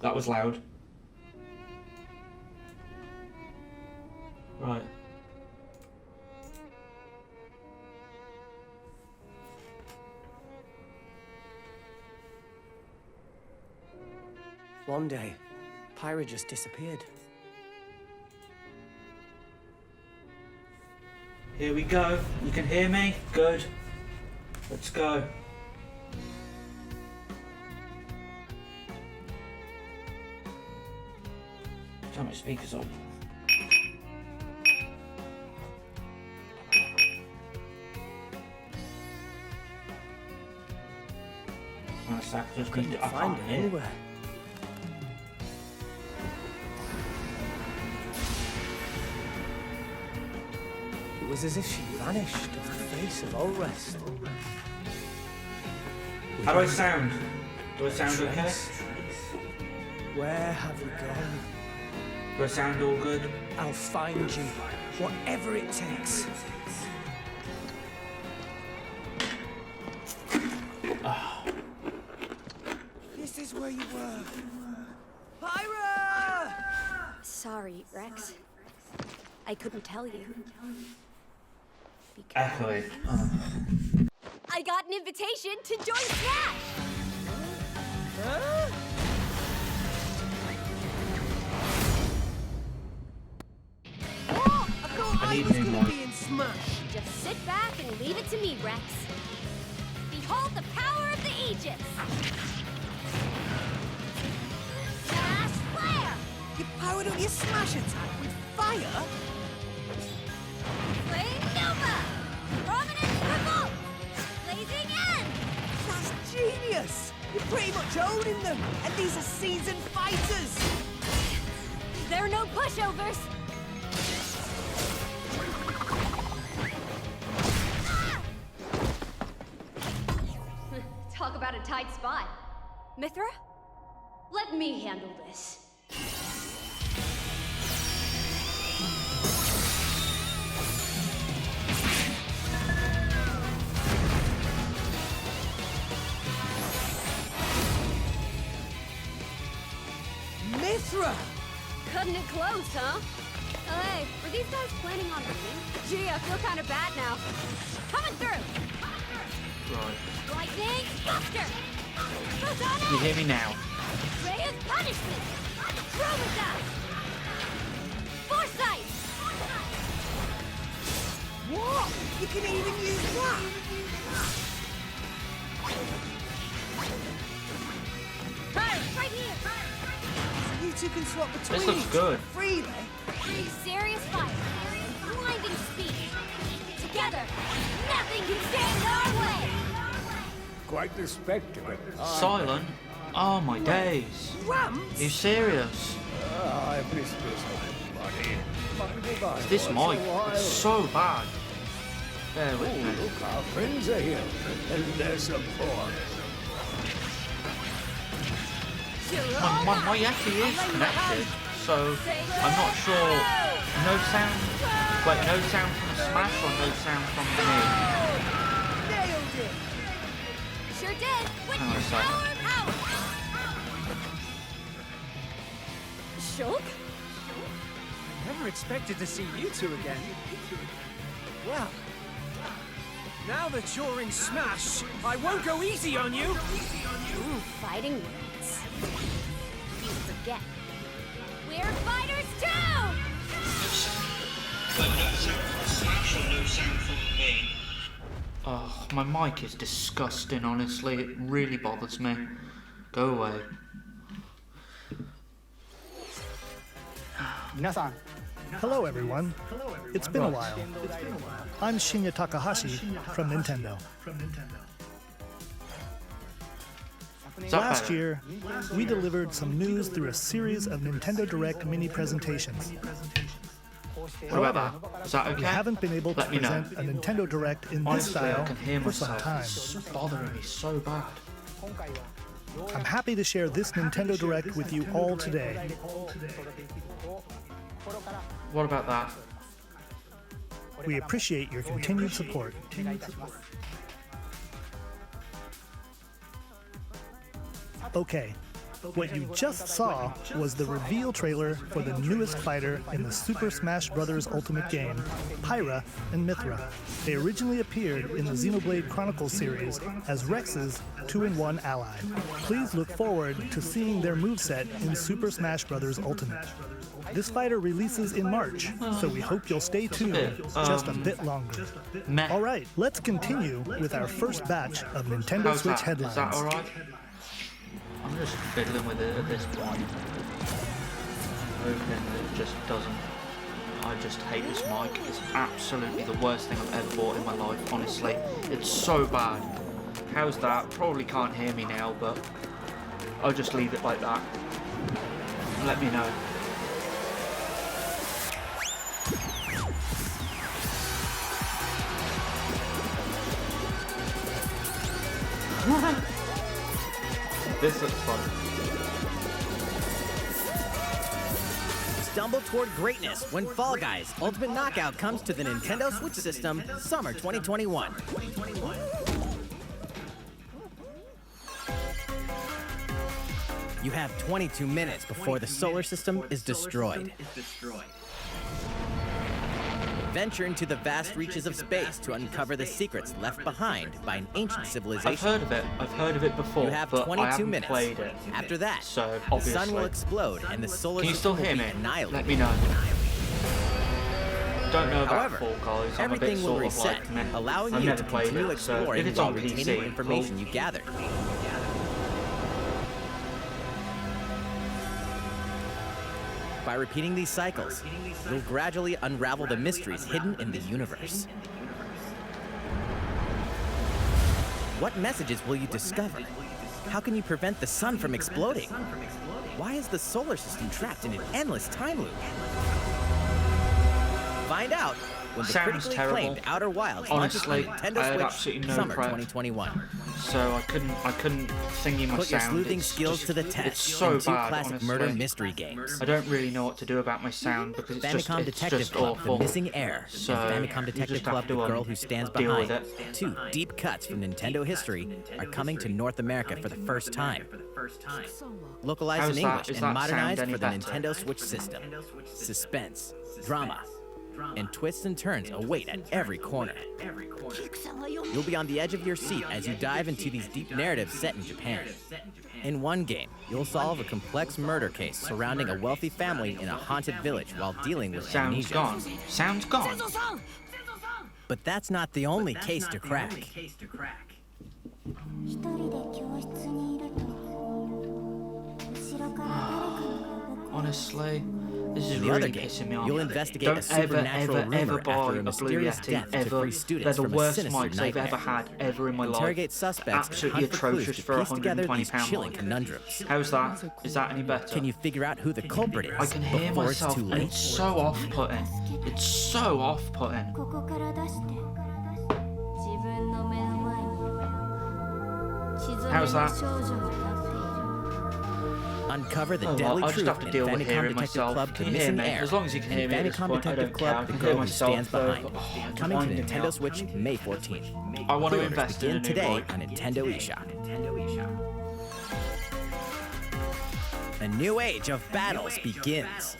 That was loud. Right. One day, Pyra just disappeared. Here we go. You can hear me? Good. Let's go. Turn my speakers on. One sec, just need to Find her anywhere. It was as if she vanished off the face of Ulrest. How do I sound? Do I sound okay? Where have you gone? Do I sound all good? I'll find you, whatever it takes. This is where you were. Pyra! Sorry, Rex. I couldn't tell you. Echoing. I got an invitation to join Smash! Huh? Oh, I thought I was gonna be in Smash. Just sit back and leave it to me, Rex. Behold the power of the Aegis! Smash Flare! You powered up your Smash attack with fire? Flame Nova! Prominence Revolt! Blazing End! That's genius! You're pretty much owning them, and these are seasoned fighters! There are no pushovers! Talk about a tight spot. Mithra? Let me handle this. Mithra! Cutting it close, huh? Oh, hey, were these guys planning on winning? Gee, I feel kind of bad now. Coming through! Right. Lightning Buster! Photon You hear me now? Ray of Punishment! Chromatus! Foresight! What? You can even use that? Hey, right here! You two can swap between This looks good. freely. Serious fire! Blinding speed! Together, nothing can stand our way! Quite the spectacle. Silent? Oh my days. Ramps? You serious? I miss this, buddy. This mic is so bad. Bear with me. Look, our friends are here, and their support. My Yeti is connected, so I'm not sure. No sound. Wait, no sound from the Smash or no sound from me? Nailed it! Sure did! With Hang on a sec. power! Shulk? Never expected to see you two again. Well, now that you're in Smash, I won't go easy on you! Ooh, fighting words. You forget. We're fighters too! Oh, my mic is disgusting, honestly. It really bothers me. Go away. Minasan. Hello, everyone. It's been a while. I'm Shinya Takahashi from Nintendo. Is that Last better? year, we delivered some news through a series of Nintendo Direct mini presentations. What about that? Is that okay? We haven't been able to Let me know. present a Nintendo Direct in this Honestly, I style can hear for some myself. time. It's bothering me so bad. I'm happy to share this Nintendo Direct with you all today. What about that? We appreciate your continued support. Okay, what you just saw was the reveal trailer for the newest fighter in the Super Smash Bros. Ultimate game, Pyra and Mithra. They originally appeared in the Xenoblade Chronicles series as Rex's 2-in-1 ally. Please look forward to seeing their moveset in Super Smash Bros. Ultimate. This fighter releases in March, so we hope you'll stay tuned just a bit longer. Meh. All right, let's continue with our first batch of Nintendo How's Switch that? headlines. Is that alright? I'm just fiddling with it at this point. Hoping that it just doesn't. I just hate this mic. It's absolutely the worst thing I've ever bought in my life, honestly. It's so bad. How's that? Probably can't hear me now, but I'll just leave it like that. Let me know. This looks fun. Stumble toward greatness when Fall Guys Ultimate Knockout comes to the Nintendo Switch system summer 2021. You have 22 minutes before the solar system is destroyed. Venture into the vast reaches of space to uncover the secrets left behind by an ancient civilization. I've heard of it. I've heard of it before, You have but I 22 haven't minutes. played it. After that, So, the sun will obviously. explode and the solar Can you still system hear will me? be annihilated. Let me know. Don't know about However, Fall Guys. I'm a bit everything will sort of reset, like meh. allowing I've you never to played continue it, so if exploring it's while on retaining PC, information cool. you gathered. By repeating these cycles, you'll gradually unravel the mysteries hidden in the universe. What messages will you discover? How can you prevent the sun from exploding? Why is the solar system trapped in an endless time loop? Find out when the Sounds critically terrible. acclaimed Outer Wilds launches on Honestly, Nintendo I had Switch absolutely no summer prep. 2021. So I couldn't thingy my Put your sound. sleuthing It's skills just- to the test It's so in two bad, classic honestly. murder mystery games. I don't really know what to do about my sound because it's Famicom just Detective Club, awful. The Missing Heir, So, and you Famicom Detective just have Club, to, The Girl Who Stands deal with Behind. it. Two deep cuts from Nintendo history are coming to North America for the first time. Localized How's in that? English Is and that modernized sound any for the better? Nintendo Switch system. Suspense, drama, and twists and turns await at every corner. You'll be on the edge of your seat as you dive into these deep narratives set in Japan. In one game, you'll solve a complex murder case surrounding a wealthy family in a haunted village while dealing with Sound's amnesia. gone. Sound's gone. But that's not the only case to crack. Honestly, this is In the really other game, pissing me off. you'll investigate Don't a supernatural ever, rumor buy after a a mysterious Blue death Yeti, to free ever. students They're the from a worst sinister mics I've ever nightmare. had ever in my life. Interrogate suspects Absolutely and hunt for clues atrocious to for a piece together £120 these chilling mic. conundrums. How's that? Is that any better? Can you figure out who the culprit is I can hear before myself, it's too and late? it's so off-putting. It's so off-putting. ここから出して自分の目の前に沈めの How's that? 少女が立っている Uncover the Oh, well, deadly I'll just truth have to in deal with Famicom hearing Detective myself. Club, Can The you hear Missing me? Heir, As long as you can hear and me at this Famicom point, I Detective don't Club, care. I The can Girl hear Who myself, Stands though. Behind. Oh, it's Coming to winding me Nintendo up. Switch May 14th. I want to Pre-orders invest in a begin new today mic. on Nintendo eShop. A new age of battles begins.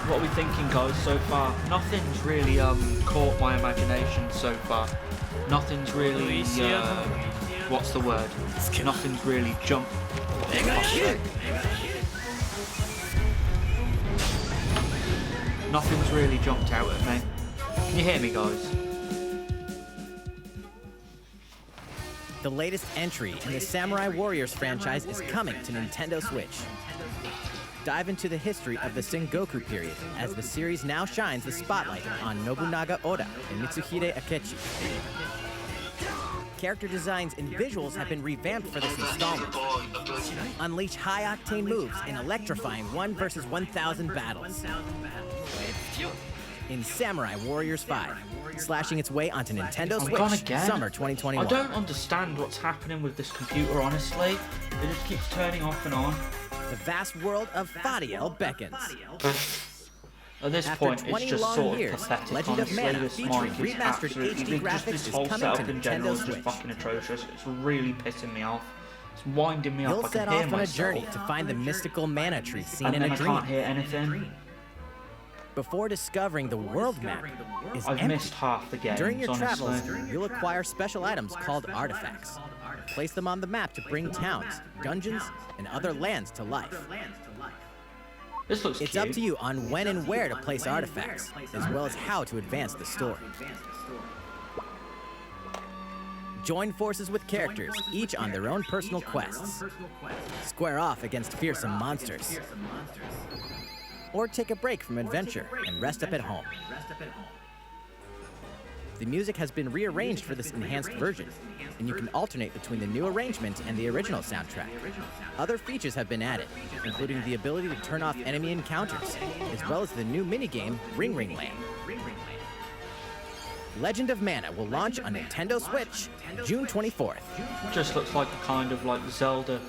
What are we thinking, guys, so far? Nothing's really caught my imagination so far. Nothing's really what's the word? Nothing's really jumped. Nothing's really jumped out at me. Can you hear me, guys? The latest entry in the Samurai Warriors franchise is coming to Nintendo Switch. Dive into the history of the Sengoku period as the series now shines the spotlight on Nobunaga Oda and Mitsuhide Akechi. Character designs and visuals have been revamped for this installment. Unleash high-octane moves in electrifying 1 versus 1,000 battles. In Samurai Warriors 5, slashing its way onto Nintendo Switch, summer 2021. I don't understand what's happening with this computer, honestly. It just keeps turning off and on. The vast world of Fadiel beckons. At this After point, 20 it's just long sort of years, pathetic, Legend of honestly. Mana This featuring mic is remastered absolutely, HD graphics this is whole coming setup to in general Nintendo is just Switch. fucking atrocious. It's really pissing me off. It's winding me up. You'll I can set hear off on a myself. journey to find the mystical mana tree seen And in then a I dream. can't hear anything. Before discovering the world map is I've empty. missed half the games, During your honestly. travels, you'll acquire special items called artifacts. Place them on the map to bring towns, dungeons, and other lands to life. This looks It's cute. up to you on when and where to place artifacts, as well as how to advance the story. Join forces with characters, each on their own personal quests. Square off against fearsome monsters. Or take a break from adventure and rest up at home. The music has been rearranged for this enhanced version, and you can alternate between the new arrangement and the original soundtrack. Other features have been added, including the ability to turn off enemy encounters, as well as the new minigame Ring Ring Land. Legend of Mana will launch on Nintendo Switch June 24th. Just looks like a kind of like Zelda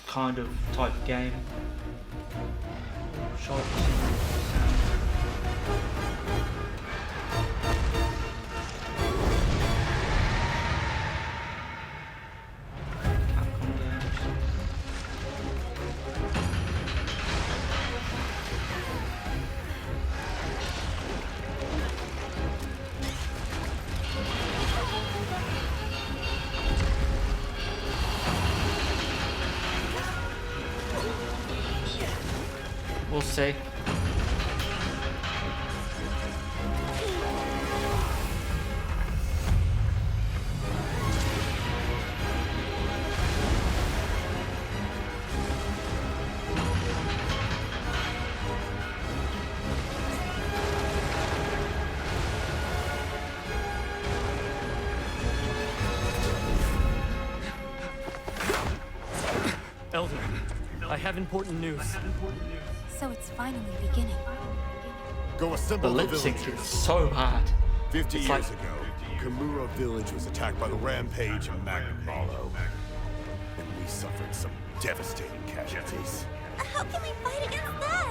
kind of type game. Shall we'll see. Elder, I have important news. So it's finally beginning. Go The assemble the lip sync villagers. is so bad. 50 It's years like- ago, Kamura village was attacked by the Rampage and Magnum Hollow. And we suffered some devastating casualties. How can we fight against that?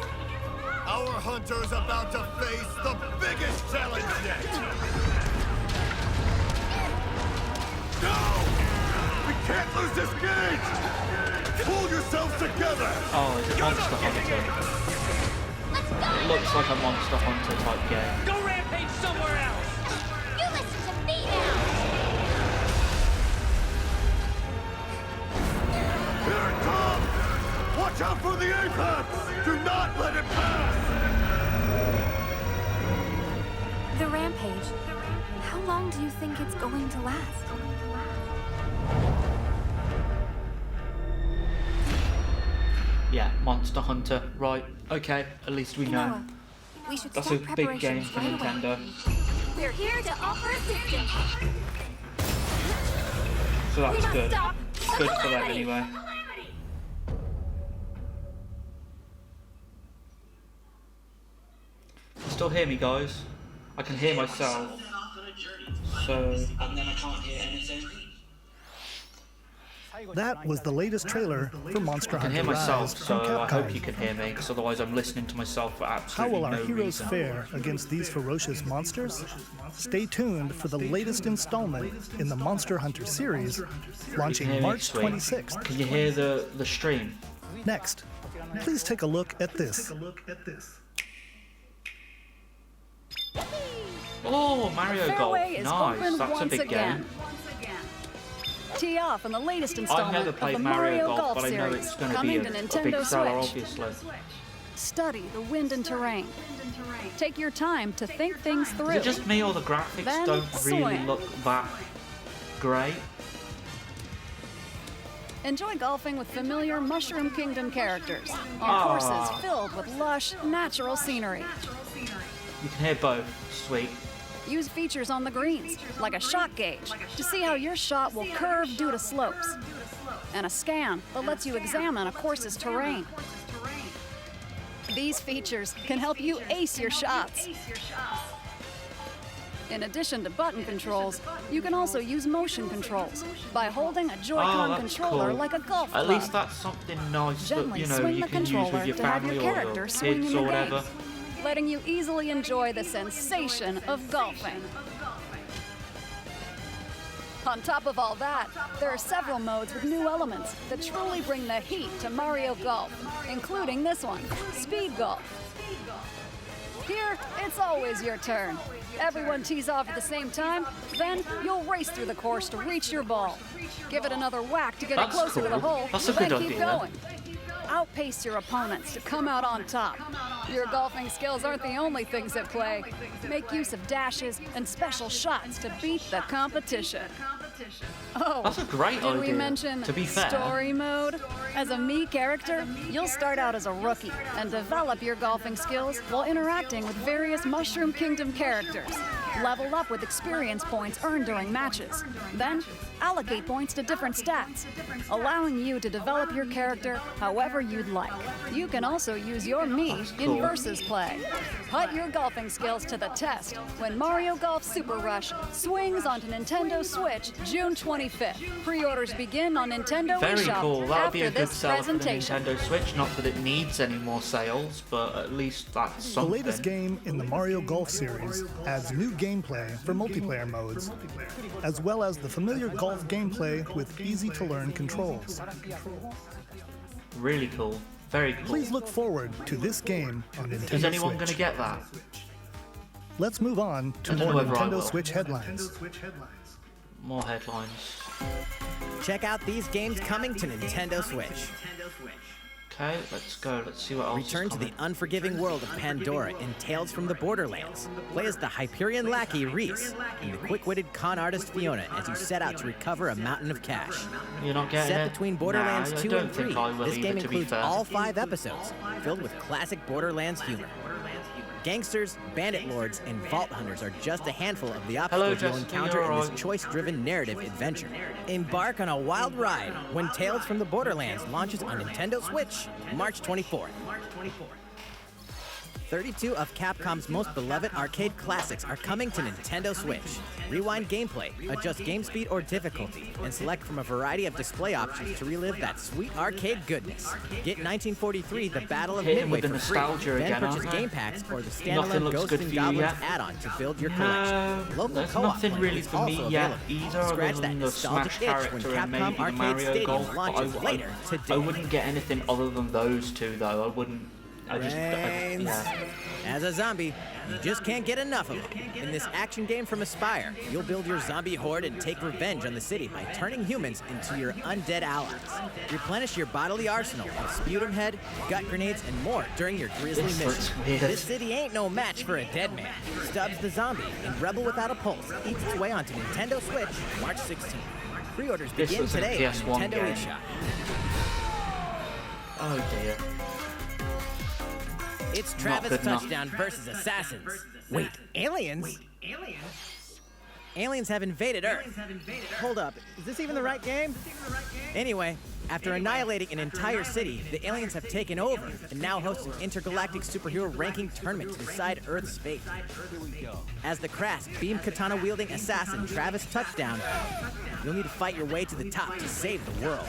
Our hunter's about to face the biggest challenge yet! No! We can't lose this gate! Pull yourselves together! Oh, it's a Monster Hunter. It looks like a Monster Hunter type game. Go rampage somewhere else! You listen to me now! Here it comes! Watch out for the apex! Do not let it pass! The rampage. How long do you think it's going to last? Yeah, Monster Hunter. Right. Okay. At least we know. Noah, we should That's a start big game preparations for right away. Nintendo. We're here to offer assistance. So We that's must good. stop the Good for them calamity. anyway. Still hear me, guys? I can hear myself. So. And then I can't hear anything. That was the latest trailer for Monster I can Hunter hear myself, Rise so from I hope Capcom. you can hear me, because otherwise I'm listening to myself for How absolutely will our no heroes reason. fare against these ferocious monsters? Stay tuned for the latest installment in the Monster Hunter series, Can you launching hear me, March sweet? 26th. Can you hear the stream? Next, please take a look at this. Oh, Mario Golf. Fairway is Nice. open That's a once big again. game. Tee off on the latest I've installment never of played the Mario Golf, Golf but I know series, it's going to be coming a to big Nintendo seller, Switch. obviously. Study the wind and terrain. Take your time to think things through. Is it just me or the graphics Then don't really swing. look that great? Enjoy golfing with familiar Mushroom Kingdom characters on courses filled with lush, natural scenery. You can hear both. Sweet. Use features on the greens, like a shot gauge, to see how your shot will curve due to slopes, and a scan that lets you examine a course's terrain. These features can help you ace your shots. In addition to button controls, you can also use motion controls by holding a Joy-Con that's controller cool. like a golf club. At least that's something nice that, Gently you know, swing you the can use controller with your to have family your or character your swing kids in or your whatever. game, letting you easily enjoy the sensation of golfing. On top of all that, there are several modes with new elements that truly bring the heat to Mario Golf, including this one, Speed Golf. Here, it's always your turn. Everyone tees off at the same time, then you'll race through the course to reach your ball. Give it another whack to get it That's closer to the cool. hole, That's a then good keep idea. going. Outpace your opponents to come out on top. Your golfing skills aren't the only things at play. Make use of dashes and special shots to beat the competition. Oh, That's a great did idea. we mention To be fair. story mode? As a Mii character, you'll start out as a rookie and develop your golfing skills while interacting with various Mushroom Kingdom characters. Level up with experience points earned during matches. Then, allocate points to different stats, allowing you to develop your character however you'd like. You can also use your Mii in cool. versus play. Put your golfing skills to the test when Mario Golf Super Rush swings onto Nintendo Switch June 25th. Pre-orders begin on Nintendo Very eShop cool. That'll be after a good this seller for the presentation. Nintendo Switch. Not that it needs any more sales, but at least that's The something. latest game in the Mario Golf series adds new gameplay for multiplayer modes, as well as the familiar golf gameplay with easy-to-learn controls. Really cool. Very cool. Please look forward to this game on Nintendo Is anyone Switch. going to get that? Let's move on to I don't more know whether I Nintendo will. Switch headlines. More headlines. Check out these games coming to Nintendo Switch. Okay, let's go. Let's see what else Return is to the coming. unforgiving world of Pandora in Tales from the Borderlands. Play as the Hyperion lackey Reese and the quick-witted con artist Fiona as you set out to recover a mountain of cash. You're not getting Set it? between Borderlands Nah, 2 I don't and 3, think I will this either, game to be includes fair. all 5 episodes, filled with classic Borderlands humor. Gangsters, bandit lords, and vault hunters are just a handful of the obstacles you'll Jessica, encounter you're in this alright. choice-driven narrative adventure. Embark on a wild ride when Tales from the Borderlands launches on Nintendo Switch, March 24th. 32 of Capcom's most beloved arcade classics are coming to Nintendo Switch. Rewind gameplay, adjust game speed or difficulty, and select from a variety of display options to relive that sweet arcade goodness. Get 1943 The Battle of Hit 'em Midway with the for free, nostalgia then again, purchase aren't they? game packs or the Nothing standalone looks Ghosts good and for you Goblins yet. add-on to build your No, collection. Local there's co-op nothing play really is for me also yet available. either, other Scratch that than the nostalgic Smash itch when character and maybe Capcom the Arcade Mario Stadium Golf. But launches later I today. wouldn't get anything other than those two, though. I wouldn't. Brains. Yeah. As a zombie, you just can't get enough of them. In this action game from Aspire, you'll build your zombie horde and take revenge on the city by turning humans into your undead allies. Replenish your bodily arsenal of sputum head, gut grenades, and more during your grisly This mission. looks weird. This city ain't no match for a dead man. Stubbs the Zombie and Rebel Without a Pulse eats its way onto Nintendo Switch March 16th. Pre-orders This begin looks like a today on PS1 Nintendo game. eShop. Oh dear. It's Travis good enough. Touchdown versus Assassins. Wait, aliens? Aliens have invaded Earth. Hold up, is this even the right game? Anyway, after annihilating an entire city, the aliens have taken over and now host an intergalactic superhero ranking tournament to decide Earth's fate. As the crass, beam katana-wielding assassin Travis Touchdown, you'll need to fight your way to the top to save the world.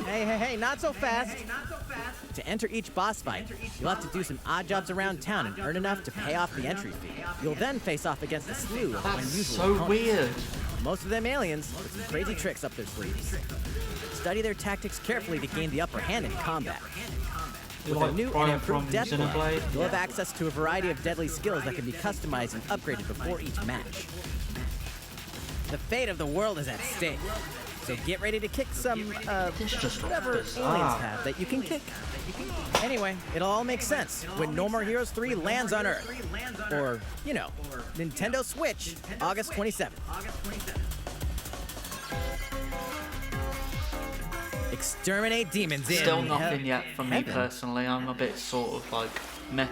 Hey, not so fast. To enter each boss fight, you'll have to do some odd jobs around town and earn enough to pay off the entry fee. You'll then face off against a slew of That's unusual so opponents. weird. Most of them aliens with some crazy tricks up their sleeves. Study their tactics carefully to gain the upper hand in combat. With a Like new and Brian improved from Death Blow, Xenoblade? you'll have access to a variety of deadly skills that can be customized and upgraded before each match. The fate of the world is at stake. So get ready to kick some, just whatever aliens bizarre. have that you can kick. Anyway, it'll all make sense when No More Heroes 3 lands on Earth. Or, you know, Nintendo Switch, August 27th. Exterminate demons in. Still nothing yet from me personally. I'm a bit sort of like meh.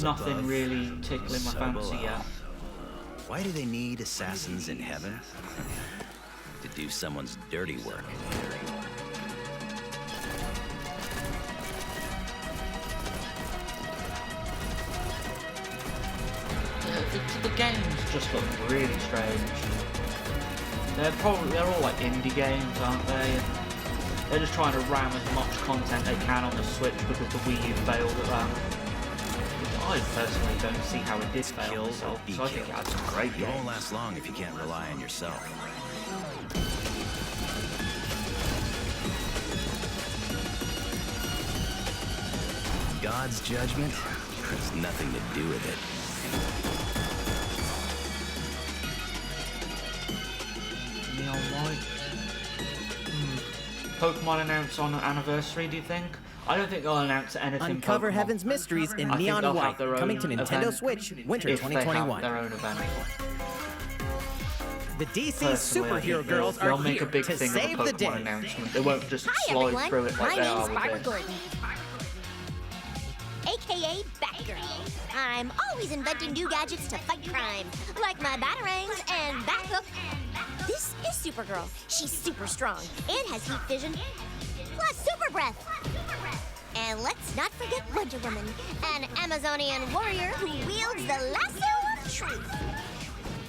Nothing really tickling my fancy yet. Why do they need assassins in heaven? To do someone's dirty work. The games just look really strange. They're all like indie games, aren't they? And they're just trying to ram as much content they can on the Switch because the Wii U failed at that. I personally don't see how it did fail itself, so I think it had some great games. You won't last long if you can't rely on yourself. God's judgment has nothing to do with it. Neon White. Pokemon announced on anniversary, do you think? I don't think they'll announce anything. Uncover Pokemon. Heaven's mysteries in I think Neon they'll White, have their own coming to Nintendo event Switch, winter if 2021. They have their own event. The DC Personally, I superhero think girls they'll are make here a big to thing save of a the day. Pokemon announcement. They won't just Hi, slide everyone. through it like My they are name's with Barbara this. Gordon, aka Batgirl. I'm always inventing new gadgets to fight crime, like my batarangs and Bathook. This is Supergirl. She's super strong and has heat vision, plus super breath. And let's not forget Wonder Woman, an Amazonian warrior who wields the lasso of truth.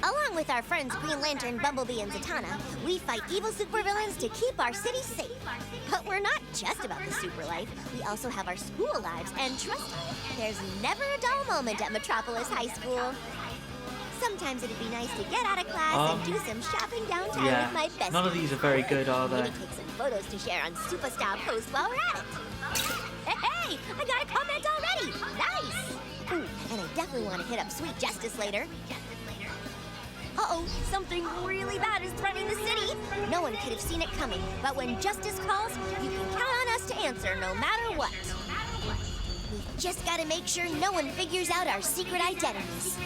Along with our friends Green Lantern, Bumblebee, and Zatanna, we fight evil supervillains to keep our city safe. But we're not just about the super life. We also have our school lives, and trust me, there's never a dull moment at Metropolis High School. Sometimes it'd be nice to get out of class and do some shopping downtown with my besties. None of these are very good, are they? Maybe take some photos to share on Superstar Post while we're at it. Hey, I got a comment already. Nice. Ooh, and I definitely want to hit up Sweet Justice later. Uh-oh, something really bad is threatening the city. No one could have seen it coming, but when Justice calls, you can count on us to answer no matter what. We've just got to make sure no one figures out our secret identities.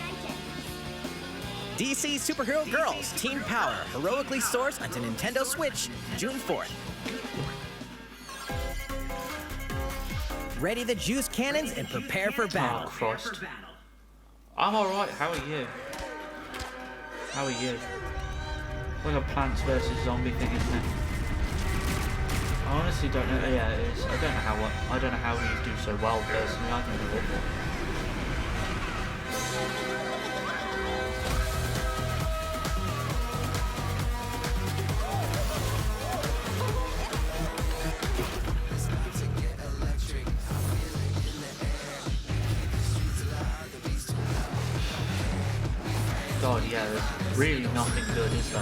DC Superhero Girls Team Power heroically soars onto Nintendo Switch June 4th. Ready the juice cannons and prepare for battle. Oh, Christ. I'm alright, how are you? How are you? It's like a Plants vs. Zombie thing, isn't it? I honestly don't know. Yeah, it is. I don't know how you do so well personally. I think it's awful. God, yeah, there's really nothing good, is there?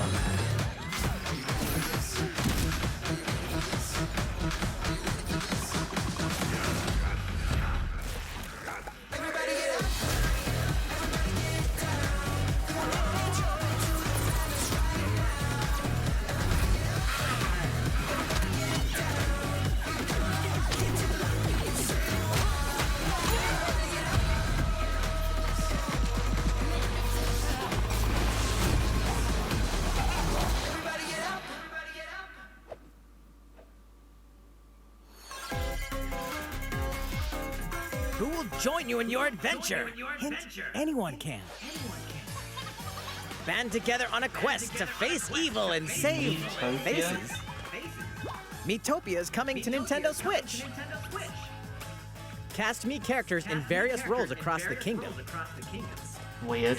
Who will join you in your adventure? Hint, anyone can. Band together on a quest to face evil and save faces. Miitopia is coming to Nintendo Switch. Cast Mii characters in various roles across the kingdom. Weird.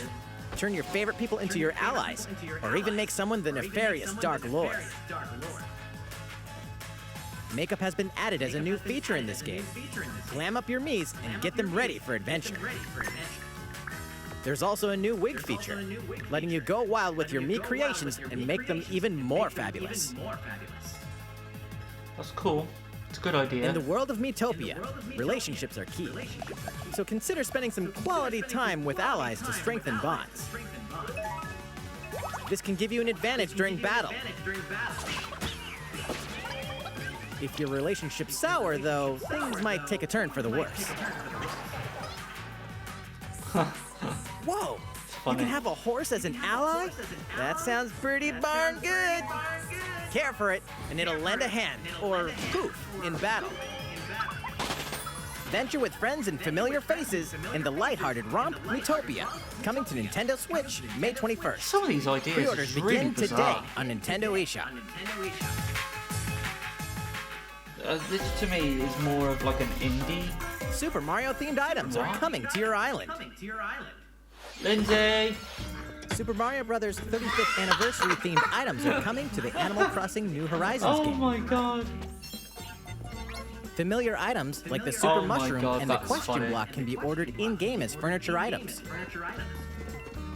Turn your favorite people into your allies, or even make someone the nefarious Dark Lord. Makeup has been added as a new feature in this game. Glam up your Miis and get them ready for adventure. There's also a new wig feature, letting you go wild with your Mii creations and make them even more fabulous. That's cool. It's a good idea. In the world of Miitopia, relationships are key. So consider spending some quality time with allies to strengthen bonds. This can give you an advantage during battle. If your relationship's sour, though, things might take a turn for the worse. Whoa! You can have a horse as an ally? That sounds pretty darn good! care for it, and it'll lend a hand, or poof, in battle. Venture with friends and familiar faces in the lighthearted romp Utopia, coming to Nintendo Switch May 21st. Some of these ideas Pre-orders are really begin today bizarre. on Nintendo eShop. This to me is more of like an indie. Super Mario themed items are coming to your island. Lindsay! Super Mario Bros. 35th anniversary themed items are coming to the Animal Crossing New Horizons Oh game. my god. Familiar items like the Super Oh my Mushroom God, and the that's Question funny. Block can be ordered in-game as furniture items.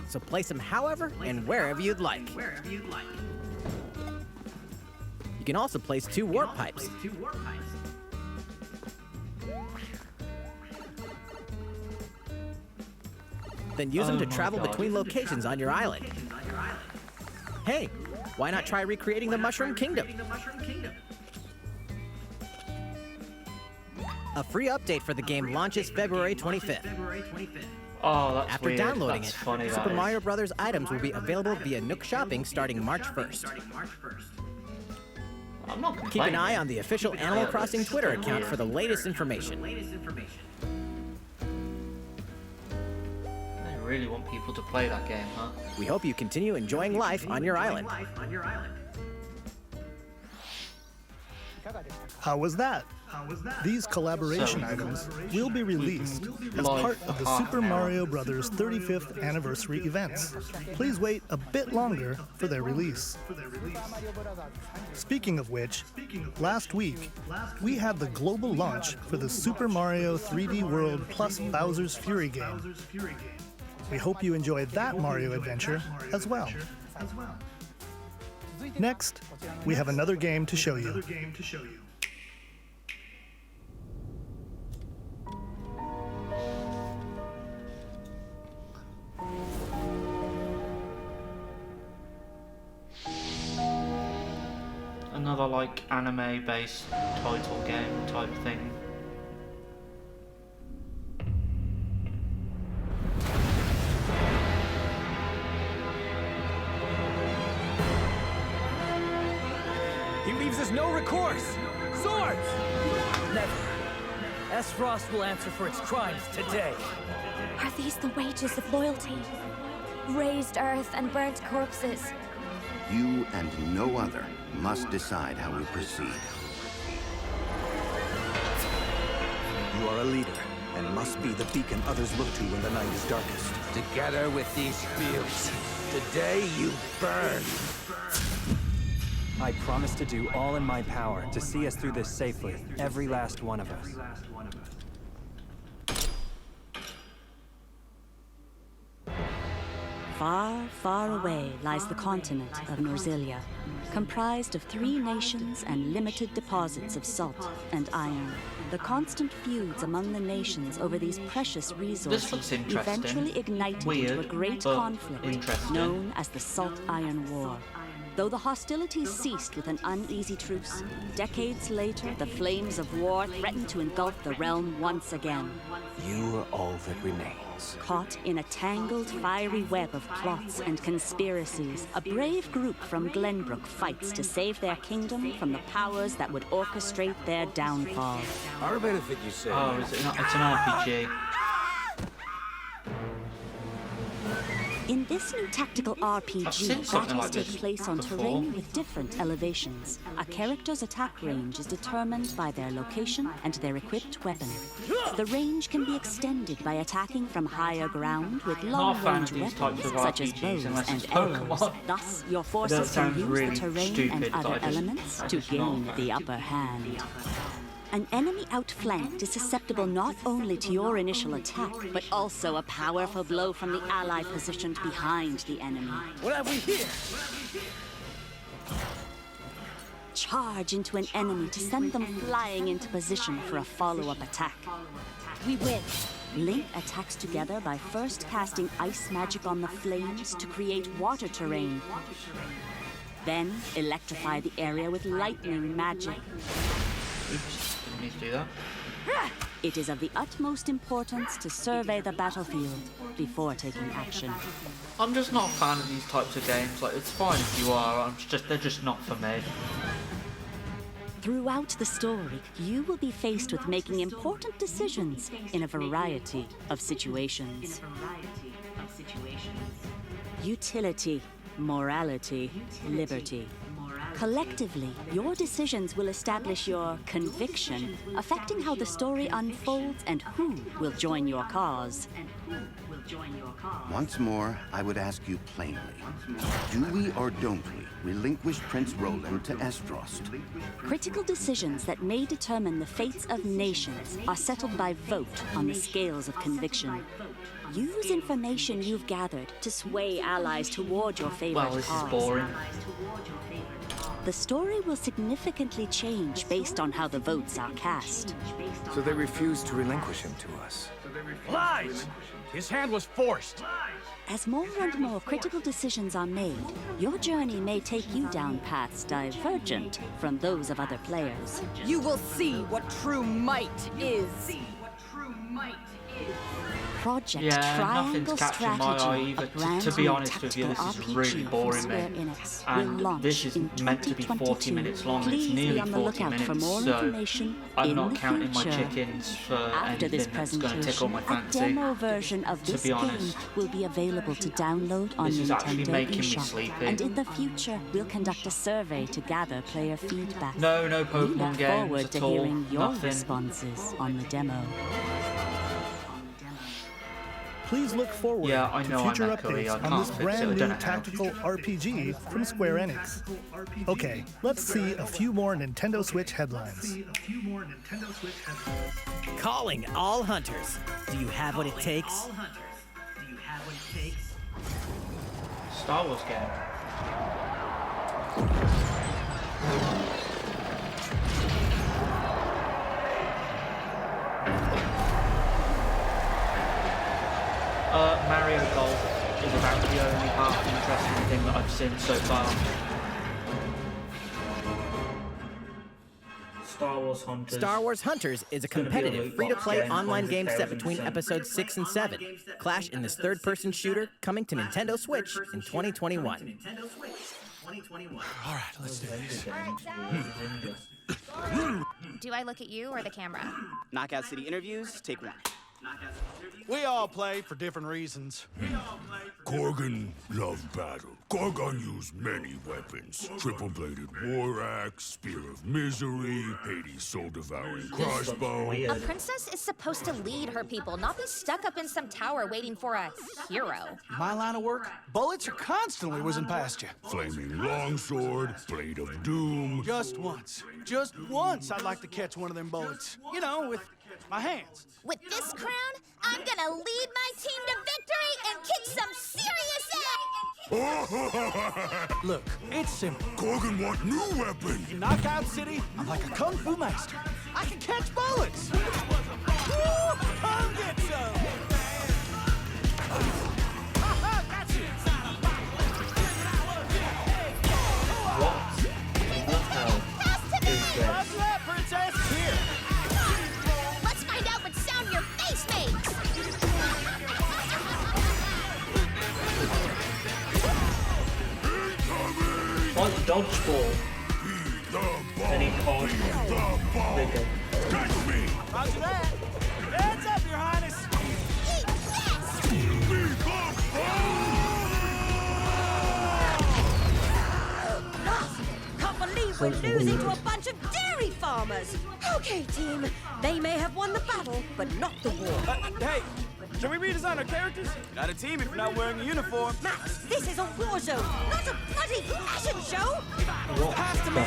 So place them however and wherever you'd like. You can also place 2 warp pipes. Then use them to Oh my travel God. between locations on your island. Hey, why not try recreating the Mushroom Kingdom? A free update for the game launches February 25th. Oh, that's After weird. downloading That's it, funny, Super that is. Mario Bros. Items will be available via Nook Shopping starting March 1st. I'm not Keep complaining. an eye on the official Animal Yeah, Crossing it's Twitter so account weird. for the latest information. They really want people to play that game, huh? We hope you continue enjoying life on your island. How was that? These collaboration items will be released as part of the Super Mario Bros. 35th anniversary events. Please wait a bit longer for their release. Speaking of which, last week, we had the global launch for the Super Mario 3D World plus Bowser's Fury game. We hope you enjoyed that Mario adventure as well. Next, we have another game to show you. Another like anime-based title game type thing. He leaves us no recourse. Swords! Never. S-Frost will answer for its crimes today. Are these the wages of loyalty? Raised earth and burnt corpses. You and no other must decide how we proceed. You are a leader, and must be the beacon others look to when the night is darkest. Together with these fields, today you burn. I promise to do all in my power to see us through this safely, every last one of us. Far, far away lies the continent of Norzilia, comprised of 3 nations and limited deposits of salt and iron. The constant feuds among the nations over these precious resources eventually ignited into a great conflict known as the Salt-Iron War. Though the hostilities ceased with an uneasy truce, decades later the flames of war threatened to engulf the realm once again. You are all that remains. Caught in a tangled, fiery web of plots and conspiracies, a brave group from Glenbrook fights to save their kingdom from the powers that would orchestrate their downfall. Our benefit, you say? Oh, it's an RPG. In this new tactical RPG, battles take place on terrain with different elevations. A character's attack range is determined by their location and their equipped weapon. The range can be extended by attacking from higher ground with long-range weapons such as bows and arrows. Thus, your forces can use the terrain and other elements to gain the upper hand. An enemy outflanked is susceptible not only to your initial attack, but also a powerful blow from the ally positioned behind the enemy. What have we here? Charge into an enemy to send them flying into position for a follow-up attack. We win. Link attacks together by first casting ice magic on the flames to create water terrain. Then electrify the area with lightning magic. Oops, didn't need to do that. It is of the utmost importance to survey the battlefield. before taking action. I'm just not a fan of these types of games. Like, it's fine if you are, they're just not for me. Throughout the story, you will be faced with making important decisions in a variety of situations. Utility, morality, liberty. Collectively, your decisions will establish your conviction, affecting how the story unfolds and who will join your cause. Once more, I would ask you plainly, do we or don't we relinquish Prince Roland to Esfrost? Critical decisions that may determine the fates of nations are settled by vote on the scales of conviction. Use information you've gathered to sway allies toward your favorite cause. Well, this is boring. The story will significantly change based on how the votes are cast. So they refused to relinquish him to us. Lies! His hand was forced. As more and more critical decisions are made, your journey may take you down paths divergent from those of other players. You will see what true might is. Project Yeah, Triangle nothing's catching my eye Strategy, either. a brand To be new honest with you, tactical this is RPG really from boring, Square mate. Enix, will And launch this is in meant to be 40 2022. minutes long, and it's Please be nearly on the 40 lookout for minutes, more so information I'm in not the counting my future. chickens for After this anything that's going to presentation, tickle my a fancy. demo version of To this be game honest. will be available to download on This is actually Nintendo making me eShop. sleepy. And in the future, we'll conduct a survey to gather player feedback. No We Pokemon look games forward at to all. hearing your Nothing. responses on the demo. Please look forward Yeah, I to know future I'm echoey, updates I on can't this fix it, I brand don't new know how. tactical RPG from Square Enix. Okay, let's see a few more Nintendo Switch headlines. Calling all hunters. Do you have what it takes? Star Wars game. Mario Golf is about the only half interesting thing that I've seen so far. Star Wars Hunters is a competitive, free-to-play online game set between episodes 6 and 7. Clash in this third-person shooter coming to Nintendo Switch in 2021. All right, let's do this. Do I look at you or the camera? Knockout City interviews, take 1. We all play for different reasons. Korgan loved battle. Korgan used many weapons. Triple-bladed war axe, spear of misery, Hades' soul-devouring crossbow. A princess is supposed to lead her people, not be stuck up in some tower waiting for a hero. My line of work, bullets are constantly whizzing past you. Flaming longsword, blade of doom. Just once I'd like to catch one of them bullets. You know, with my hands. With this crown, I'm gonna lead my team to victory and kick some serious ass! Look, it's simple. Korgan want new weapons. In Knockout City, I'm like a kung fu master. I can catch bullets. Woo! Come get some. Got you. Roger that, princess. Here. Let's find out what sound your face makes! Like dodgeball. And he calls Roger that. Heads up, Your Highness. Can't believe we're losing to a bunch of dairy farmers. Okay, team. They may have won the battle, but not the war. Hey, should we redesign our characters? Not a team if you're not wearing a uniform. Max, this is a war zone, not a bloody fashion show. Pass to me.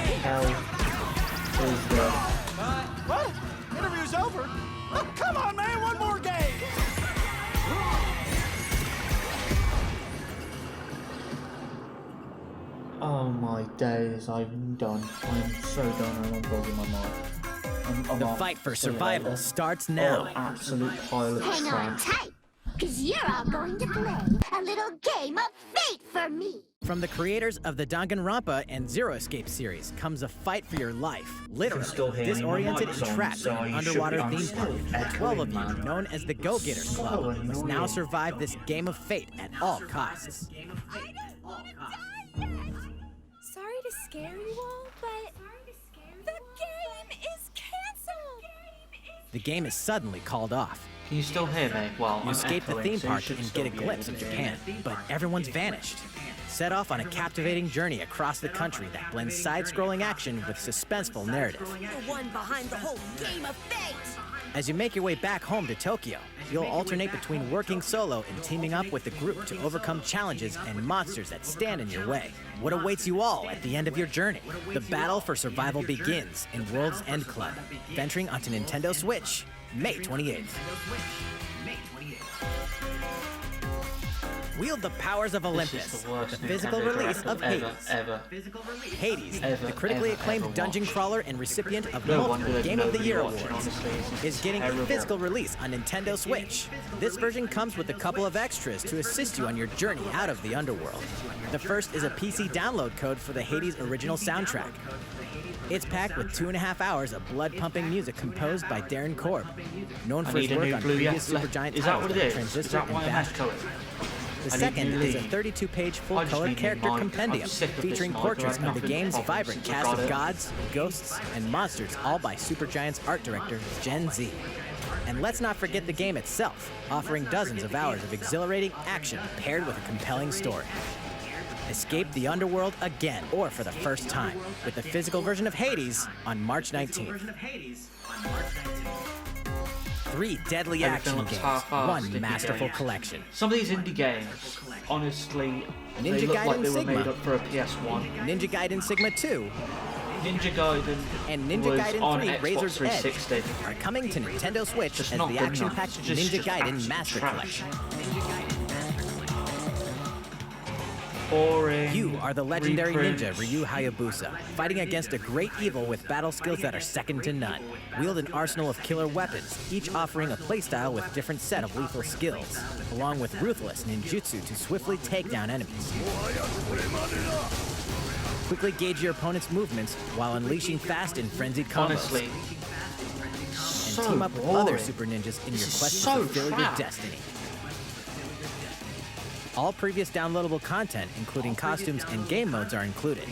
What? Interview's over? Oh, come on, man, one more game. Oh my days, I'm done. I'm so done, I'm unplugging my mic. The fight for survival starts now. Oh, absolute pile of Hang on trash. tight. 'cause you're all going to play a little game of fate for me. From the creators of the Danganronpa and Zero Escape series comes a fight for your life. Literally, disoriented and trapped in an underwater theme park. The 12 of you, known as the Go-Getters Club, must now survive this game of fate at all costs. Sorry to scare you all, but the game is canceled. The game is suddenly called off. Can you still hear me? Well, You escape the theme park and get a glimpse of Japan, but everyone's vanished. Set off on a captivating journey across the country that blends side-scrolling action with suspenseful narrative. The one behind the whole game of fate. As you make your way back home to Tokyo, you'll alternate between working solo and teaming up with a group to overcome challenges and monsters that stand in your way. What awaits you all at the end of your journey? The battle for survival begins in World's End Club, venturing onto Nintendo Switch, May 28th. Wield the powers of Olympus, the physical release of Hades. Hades, the critically acclaimed dungeon crawler and recipient of multiple Game of the Year awards, is getting a physical release on Nintendo Switch. This version comes with a couple of extras to assist you on your journey out of the underworld. The first is a PC download code for the Hades original soundtrack. It's packed with 2.5 hours of blood-pumping music composed by Darren Korb, known for his work on previous Supergiant titles like Transistor and Bastion. The second is a 32-page full-color character compendium featuring portraits of the game's vibrant cast of gods, ghosts, and monsters, all by Supergiant's art director, Gen Z. And let's not forget the game itself, offering dozens of hours of exhilarating action paired with a compelling story. Escape the underworld again, or for the first time, with the physical version of Hades on March 19th. 3 deadly action games, 1 masterful collection. Some of these indie games, honestly, they Ninja look Gaiden like they were Sigma, made up for a PS1. Ninja Gaiden Sigma 2, Ninja Gaiden and Ninja was Gaiden on 3 Xbox Razor's 360. Edge are coming to Nintendo Switch Just as not the good action-packed enough. Just Ninja Gaiden absolute Master trash. Collection. Boring. You are the legendary reprints. ninja Ryu Hayabusa, fighting against a great evil with battle skills that are second to none. Wield an arsenal of killer weapons, each offering a playstyle with different set of lethal skills, along with ruthless ninjutsu to swiftly take down enemies. Quickly gauge your opponent's movements while unleashing fast and frenzied combos. Honestly, and team up with other super ninjas in your quest to fulfill your destiny. All previous downloadable content, including costumes and game modes, are included.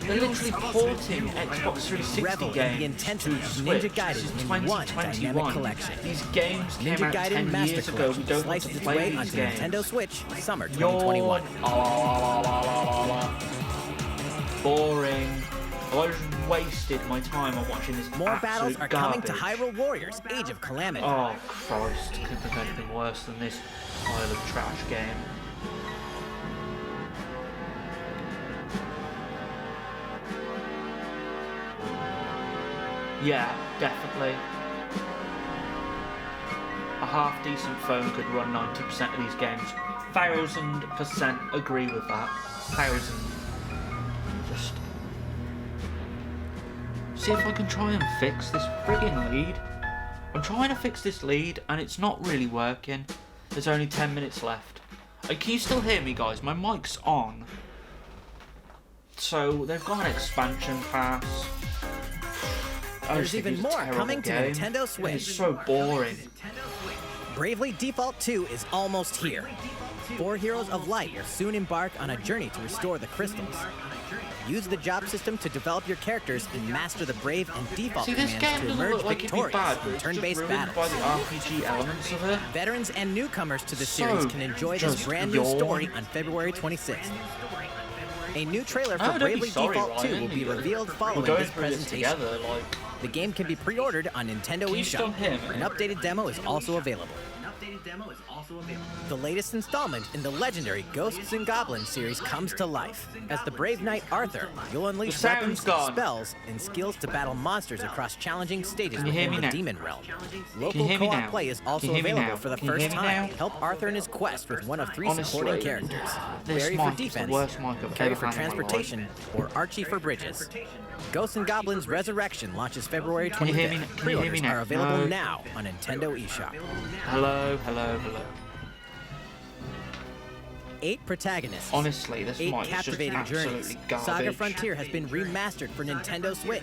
They're literally porting Xbox 360 Revel in games the intensity of Switch, Ninja Gaiden in one dynamic collection. These games came Ninja out Gaiden 10 Master years ago. We Collection don't want slices to its play way these onto games. Nintendo Switch, summer 2021. Boring. I just wasted my time on watching this. More battles are coming to garbage. Hyrule Warriors, Age of Calamity. Oh Christ! Couldn't think of anything worse than this pile of trash game. Yeah, definitely. A half-decent phone could run 90% of these games. 1000% agree with that. 1000. Just see if I can try and fix this friggin' lead. I'm trying to fix this lead and it's not really working. There's only 10 minutes left. Can you still hear me, guys? My mic's on. So they've got an expansion pass. There's even more coming to game. Nintendo Switch. It's so boring. Bravely Default 2 is almost here. 4 Heroes of Light will soon embark on a journey to restore the crystals. Use the job system to develop your characters and master the Brave and Default See, this commands game to doesn't emerge look like it'd be victorious bad, but in it's turn-based just ruined battles. by the RPG elements of it. Veterans and newcomers to the So series can enjoy this just brand new yawn. story on February 26th. A new trailer for Oh, don't be Bravely sorry, Default 2 Ryan. will be We're revealed following going this through this presentation. together, like. The game can be pre-ordered on Nintendo Can you still eShop. hear me? An updated demo is also available. The latest installment in the legendary Ghosts and Goblins series comes to life. As the brave knight Arthur, you'll unleash The sound's weapons, gone. spells, and skills to battle monsters across challenging stages Can you hear within me the now? demon realm. Can you Local hear me co-op now? play is Can also you hear me available now? for the Can you first hear me time. now? Help Arthur in his quest with one of 3 Honestly, supporting characters. this Barry for mic is the defense, worst mic I've Carrie ever for had in my transportation, or Archie for bridges. Ghosts and Goblins Resurrection launches February 25th. Can you hear me? Can you hear me Pre-orders now? are available No. now on Nintendo eShop. Hello. hello, hello, hello. 8 protagonists. Honestly, this 8 mic is just captivating absolutely journeys. garbage. Saga Frontier has been remastered for Nintendo Switch.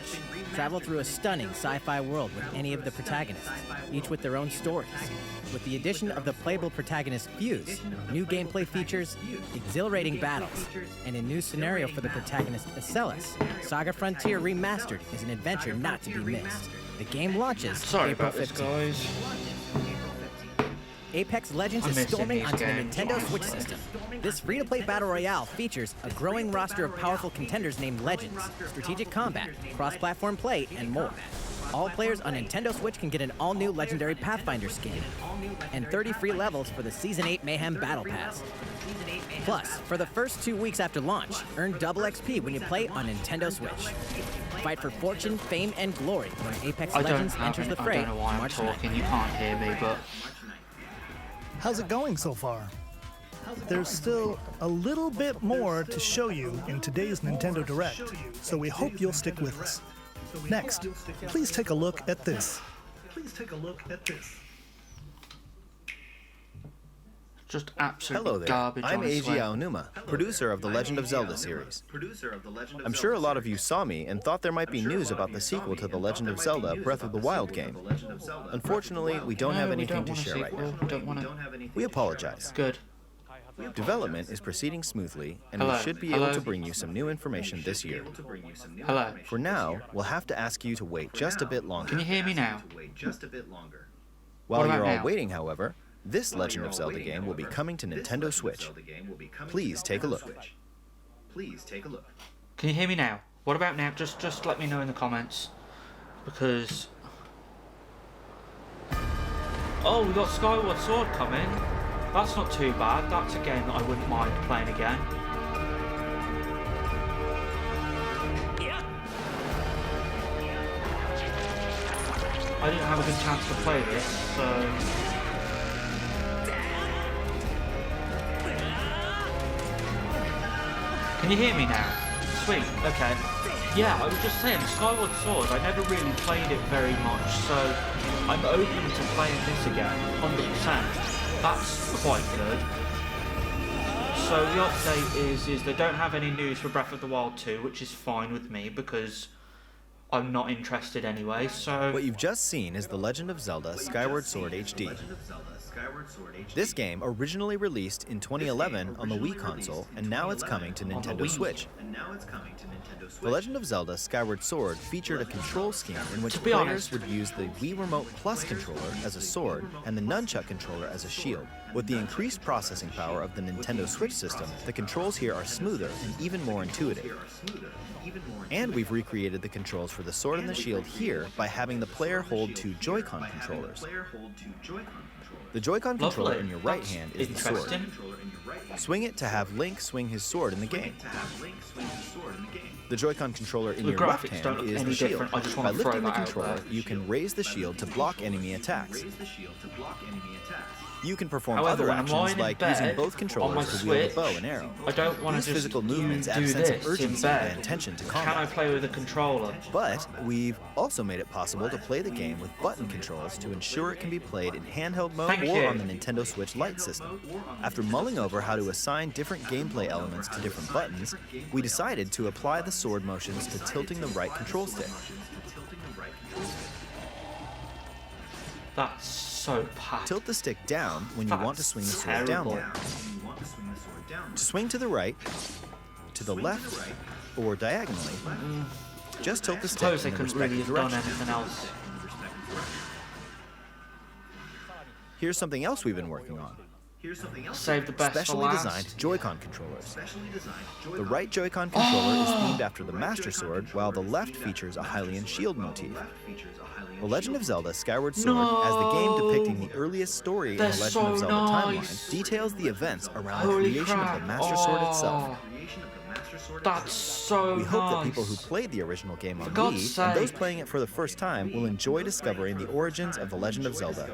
Travel through a stunning sci-fi world with any of the protagonists, each with their own stories. With the addition of the playable protagonist Fuse, new gameplay features, exhilarating battles, and a new scenario for the protagonist Acellus, Saga Frontier Remastered is an adventure not to be missed. The game launches Sorry April about this, 15th. guys. Apex Legends is storming onto the Nintendo Switch system. This free-to-play battle royale features a growing roster of powerful contenders named Legends, strategic combat, cross-platform play, and more. All players on Nintendo Switch can get an all-new Legendary Pathfinder skin, and 30 free levels for the Season 8 Mayhem Battle Pass. Plus, for the first 2 weeks after launch, earn double XP when you play on Nintendo Switch. Fight for fortune, fame, and glory when Apex Legends enters the fray I don't know why I'm March talking, 9th. you can't hear me, but... How's it going so far? There's still a little bit more to show you in today's Nintendo Direct, so we hope you'll stick with us. Next, please take a look at this. Just absolutely Hello there. garbage. I'm honestly. Eiji Aonuma, producer of the Legend of Zelda series. I'm sure a lot of you saw me and thought there might be news about the sequel to the Legend of Zelda Breath of the Wild game. Unfortunately, we don't have anything to share right now. We apologize. Good. Development is proceeding smoothly, and Hello. we should be Hello. able to bring you some new information this year. Hello. For now, we'll have to ask you to wait just a bit longer. Can you hear me now? While What about you're all now? waiting, however, this Legend of Zelda game will be coming to Nintendo Switch. Please take a look. Can you hear me now? What about now? Just let me know in the comments. Because... Oh, we got Skyward Sword coming. That's not too bad. That's a game that I wouldn't mind playing again. I didn't have a good chance to play this, so... Can you hear me now? Sweet, okay. Yeah, I was just saying, Skyward Sword, I never really played it very much, so I'm open to playing this again, 100%. That's quite good. So the update is they don't have any news for Breath of the Wild 2, which is fine with me, because I'm not interested anyway, so... What you've just seen is The Legend of Zelda Skyward Sword HD. This game originally released in 2011 on the Wii console, and now it's coming to Nintendo Switch. The Legend of Zelda Skyward Sword featured a control scheme in which players would use the Wii Remote Plus controller as a sword and the Nunchuck controller as a shield. With the increased processing power of the Nintendo Switch system, the controls here are smoother and even more intuitive. And we've recreated the controls for the sword and the shield here by having the player hold 2 Joy-Con controllers. The Joy-Con controller in your right hand is the sword. Swing it to have Link swing his sword in the game. The Joy-Con controller in your left hand is the shield. By lifting the controller, you can raise the shield to block enemy attacks. You can perform However, other when I'm actions lying in like bed using both on controllers my to wield a Switch, bow and arrow. I don't want to These just physical movements add a do sense of this in urgency bed. and attention to Can I combat. play with a controller? But we've also made it possible to play the game with button controls to ensure it can be played in handheld mode Thank or you. on the Nintendo Switch Lite system. After mulling over how to assign different gameplay elements to different buttons, we decided to apply the sword motions to tilting the right control stick. That's so bad. Tilt the stick down when you want to swing the sword downward. To swing to the right, to the left, or diagonally, just tilt the stick Suppose they in the couldn't really respective have done direction. anything else. Here's something else we've been working on. Save the best for Specially last. designed Joy-Con controllers. The right Joy-Con controller is themed after the Master Sword, while the left features a Hylian shield motif. The Legend of Zelda Skyward Sword, as the game depicting the earliest story in the Legend of Zelda timeline, details the events around the creation of the Master Sword itself. That's so We hope that nice. people who played the original game on For God's Wii and those sake. playing it for the first time will enjoy discovering the origins of the Legend of Zelda.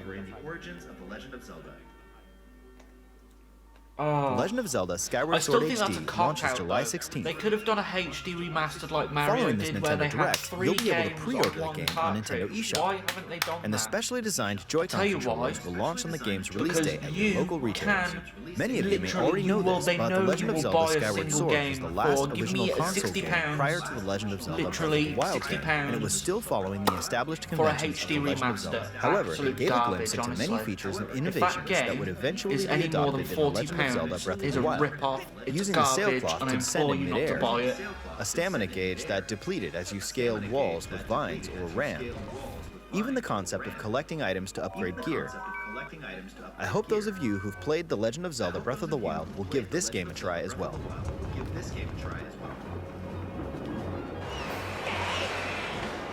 The Legend of Zelda Skyward Sword HD launches July 16th. They could have done a HD remastered like Mario Following this did, where they Nintendo had Direct, 3 you'll be able to games pre-order on the one game on cartridge. Nintendo eShop. Why haven't they done And the that? specially designed Joy-Con controllers will launch on the game's release day at your local retailers. Many of you may already know this, but The Legend of Zelda Skyward Sword was the last original console game prior to The Legend of Zelda Breath of the Wild game, and it was still following the established conventions of The Legend of Zelda. However, it gave a glimpse into many features and innovations that would eventually be adopted in The Legend of Zelda Breath of the Wild, using the sailcloth to descend in midair, a stamina gauge that depleted as you scaled walls with vines or ran, even the concept of collecting items to upgrade gear. I hope those of you who've played The Legend of Zelda Breath of the Wild will give this game a try as well.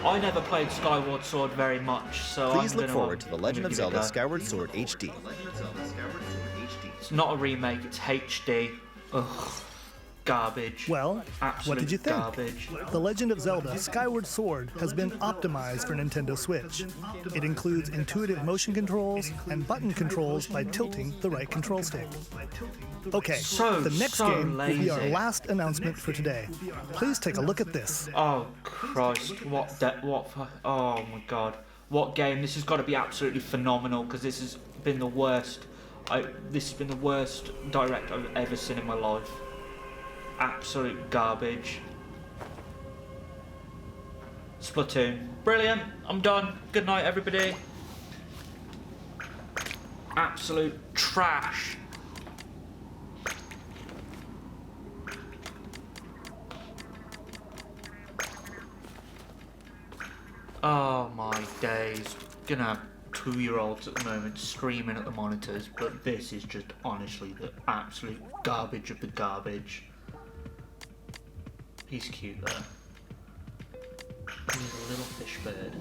I never played Skyward Sword very much, so Please look forward to The Legend of Zelda Skyward Sword HD. It's not a remake, it's HD. Ugh. Garbage. Well, absolute what did you think? Garbage. The Legend of Zelda Skyward Sword has been optimized for Nintendo Switch. It includes intuitive motion controls and button controls by tilting the right control stick. Okay, the next game will be our last announcement for today. Please take a look at this. Oh Christ! Oh my God! What game? This has got to be absolutely phenomenal because this has been the worst. This has been the worst direct I've ever seen in my life. Absolute garbage. Splatoon. Brilliant. I'm done. Good night, everybody. Absolute trash. Oh my days. Gonna have 2-year-olds at the moment screaming at the monitors, but this is just honestly the absolute garbage of the garbage. He's cute though. He's a little fish bird.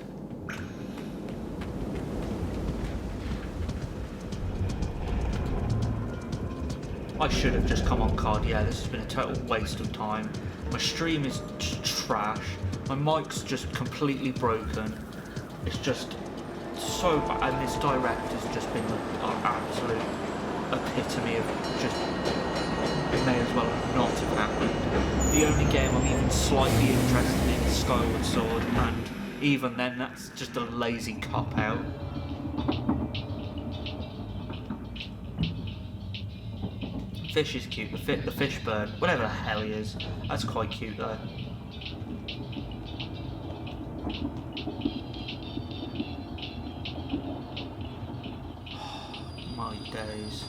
I should have just come on COD. Yeah, this has been a total waste of time. My stream is trash. My mic's just completely broken. It's just so bad. And this direct has just been the absolute epitome of just... It may as well not have happened. The only game I'm even slightly interested in is Skyward Sword, and even then that's just a lazy cop-out. Fish is cute, the fish bird, whatever the hell he is, that's quite cute though. My days.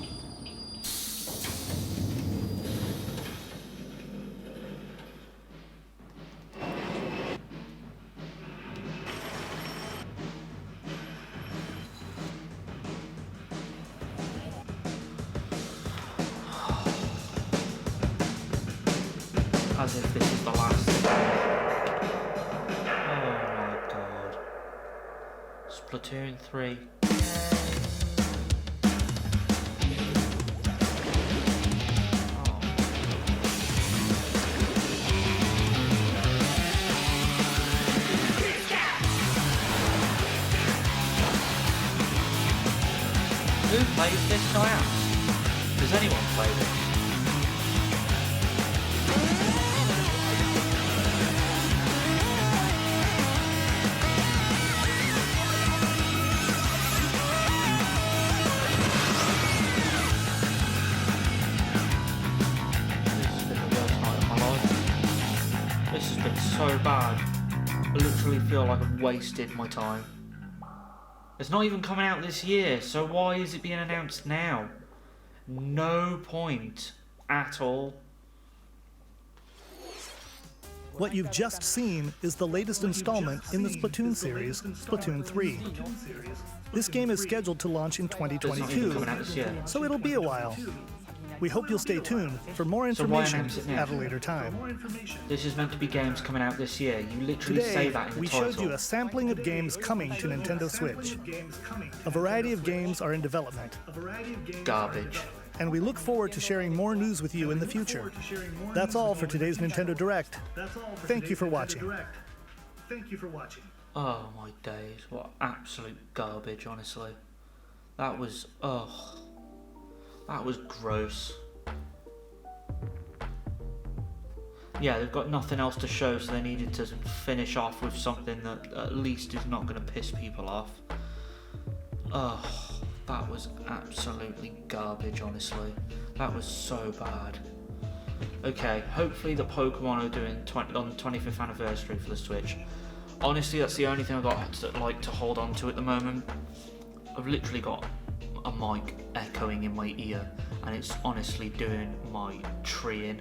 As if this is the last thing. Oh my God. Splatoon 3. Who plays this now? Does anyone play this? So bad. I literally feel like I've wasted my time. It's not even coming out this year, so why is it being announced now? No point at all. What you've just seen is the latest installment in the Splatoon series, Splatoon 3. This game is scheduled to launch in 2022, so it'll be a while. We hope you'll stay tuned for more information at a later time. This is meant to be games coming out this year. You literally say that in the title. We showed you a sampling of games coming to Nintendo Switch. A variety of games are in development. Garbage. And we look forward to sharing more news with you in the future. That's all for today's Nintendo Direct. Thank you for watching. Oh my days, what absolute garbage, honestly. That was, that was gross. yeah, they've got nothing else to show, so they needed to finish off with something that at least is not going to piss people off. Oh, that was absolutely garbage, honestly. That was so bad. Okay, hopefully the Pokemon are doing on the 25th anniversary for the Switch. Honestly, that's the only thing I've got to hold on to at the moment. I've literally got a mic echoing in my ear, and it's honestly doing my tree in.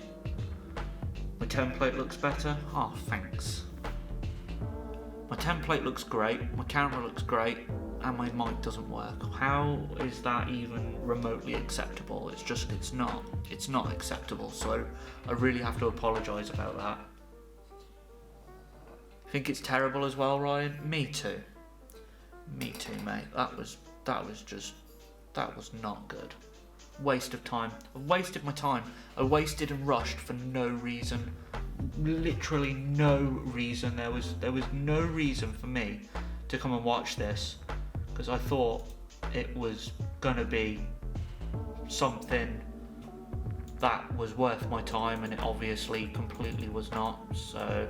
My template looks better. Oh, thanks. My template looks great, my camera looks great, and my mic doesn't work. How is that even remotely acceptable? It's not acceptable, so I really have to apologise about that. Think it's terrible as well, Ryan? Me too. Me too, mate. That was not good. Waste of time. I wasted my time. I wasted and rushed for no reason. Literally no reason. There was no reason for me to come and watch this, because I thought it was gonna be something that was worth my time, and it obviously completely was not. So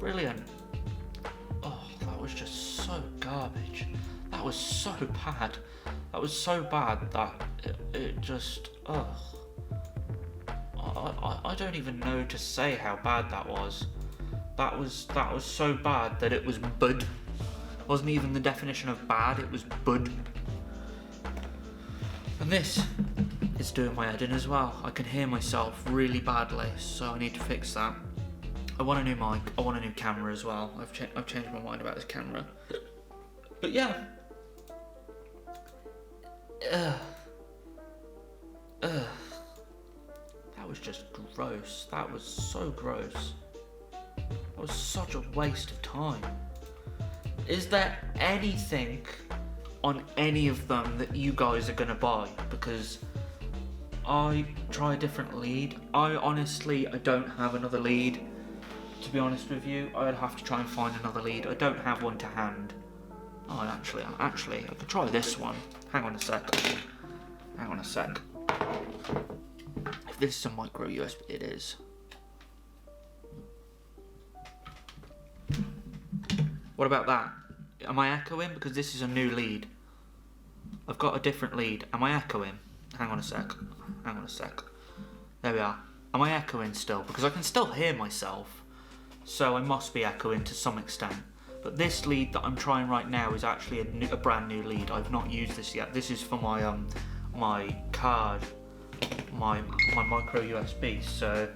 brilliant. Oh, that was just so garbage. That was so bad. That was so bad that it just, ugh. I don't even know to say how bad that was. That was so bad that it was bud. Wasn't even the definition of bad, it was bud. And this is doing my head in as well. I can hear myself really badly, so I need to fix that. I want a new mic, I want a new camera as well. I've changed my mind about this camera. But yeah. That was just gross. That was so gross. That was such a waste of time. Is there anything on any of them that you guys are gonna buy? Because I try a different lead. I don't have another lead. To be honest with you, I'd have to try and find another lead. I don't have one to hand. Oh, actually, I could try this one. Hang on a sec. If this is a micro USB, it is. What about that? Am I echoing? Because this is a new lead. I've got a different lead. Am I echoing? Hang on a sec. There we are. Am I echoing still? Because I can still hear myself. So I must be echoing to some extent. But this lead that I'm trying right now is actually a brand new lead. I've not used this yet. This is for my my card, my micro USB. So